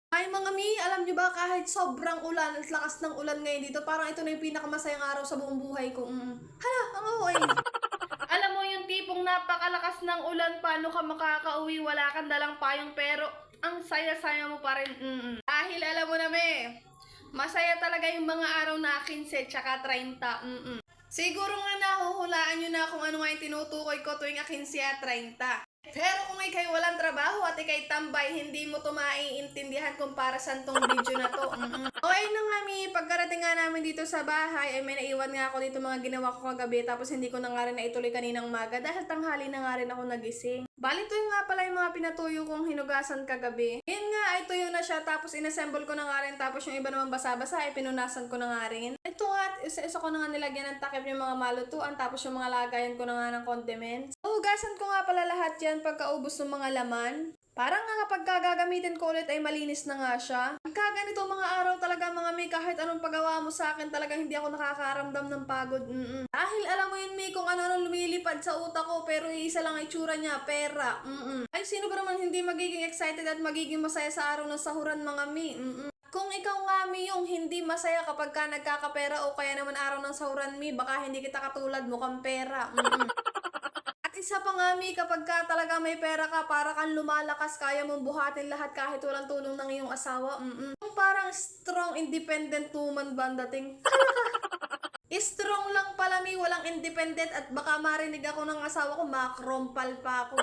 Ay mga mi, alam nyo ba kahit sobrang ulan at lakas ng ulan ngayon dito, parang ito na yung pinakamasayang araw sa buong buhay ko. Hala, ang OA. Alam mo yung tipong napakalakas ng ulan, paano ka makakauwi, wala kang dalang payong, pero ang saya-saya mo pa rin. Dahil alam mo na masaya talaga yung mga araw na 15 tsaka 30. Siguro nga nahuhulaan nyo na kung ano nga yung tinutukoy ko tuwing 15 at 30. Pero kung ikay walang trabaho at ikay tambay, hindi mo to maiintindihan kung para saan tong video na to. Okay na nga pagkarating nga namin dito sa bahay, ay may naiwan nga ako dito mga ginawa ko kagabi, tapos hindi ko na nga rin naituloy kaninang maga dahil tanghali na nga rin ako nagising. Bali tuyo nga pala yung mga pinatuyo kong hinugasan kagabi. Yun nga ay tuyo na siya, tapos inassemble ko na nga rin, tapos yung iba naman basa-basa ay pinunasan ko na nga rin. Ito nga, isa ko na nga nilagyan ng takip yung mga malutuan, tapos yung mga lagayan ko na nga ng condiments. Hugasan ko nga pala lahat yan pagkaubos ng mga laman. Parang nga kapag gagamitin ko ulit ay malinis na nga siya. Pagka ganito mga araw talaga mga mi, kahit anong pagawa mo sa akin talaga hindi ako nakakaramdam ng pagod. Dahil alam mo yun mi, kung ano-ano lumilipad sa utak ko, pero isa lang ay tsura niya, pera. Ay sino ba naman hindi magiging excited at magiging masaya sa araw ng sahuran mga mi? Kung ikaw nga mi yung hindi masaya kapag ka nagkakapera o kaya naman araw ng sahuran mi, baka hindi kita katulad, mukhang pera. At isa pa nga mi, kapag ka talaga may pera ka, para kang lumalakas, kaya mong buhatin lahat kahit walang tulong ng iyong asawa. Yung parang strong, independent woman ba ang dating? Strong lang pala mi, walang independent, at baka marinig ako ng asawa ko, makrompal pa ako.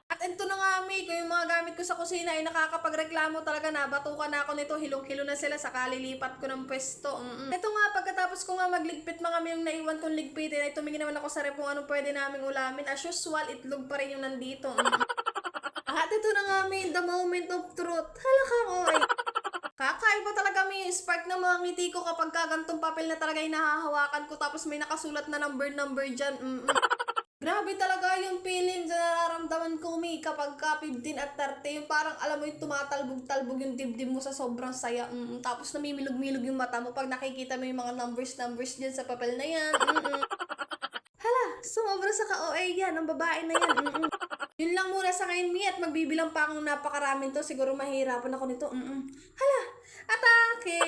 At ito na nga mi, kung yung mga gamit ko sa kusina ay nakakapagreklamo talaga na, batukan na ako nito, hilong-hilo na sila sa kalilipat ko ng pwesto. Ito nga, pagkatapos ko nga magligpit mga mi, yung naiwan kong ligpitin, ay tumingin naman ako sa rep kung anong pwede naming ulamin. As usual, itlog pa rin yung nandito. At ito na nga mi, the moment of truth. Hala ka mo ay. Kakaiba talaga mi, spark ng mga ngiti ko kapag kagantong papel na talaga yung nahahawakan ko, tapos may nakasulat na number dyan. Grabe talaga yung feeling na nararamdaman ko mi kapag ka 15 at 30, yung parang alam mo yung tumatalbog-talbog yung dibdib mo sa sobrang saya. Tapos namimilog-milog yung mata mo pag nakikita mo yung mga numbers dyan sa papel na yan. Hala, sumobra sa ka-OA yan, ang babae na yan. Yun lang muna sa ngayon mi, at magbibilang pa akong napakaraming to, siguro mahirapan ako nito. Hala, atake!